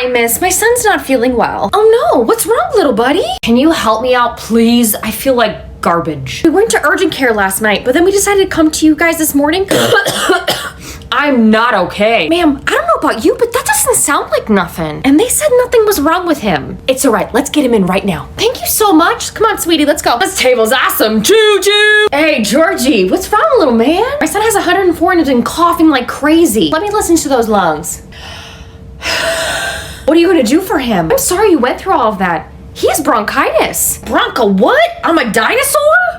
Hi, miss. My son's not feeling well. Oh no, what's wrong, little buddy? Can you help me out, please? I feel like garbage. We went to urgent care last night, but then we decided to come to you guys this morning. I'm not okay. Ma'am, I don't know about you, but that doesn't sound like nothing. And they said nothing was wrong with him. It's all right. Let's get him in right now. Thank you so much. Come on, sweetie, let's go. This table's awesome. Choo-choo! Hey, Georgie, what's wrong, little man? My son has 104 and has been coughing like crazy. Let me listen to those lungs. What are you gonna do for him? I'm sorry you went through all of that. He has bronchitis. Bronco what? I'm a dinosaur?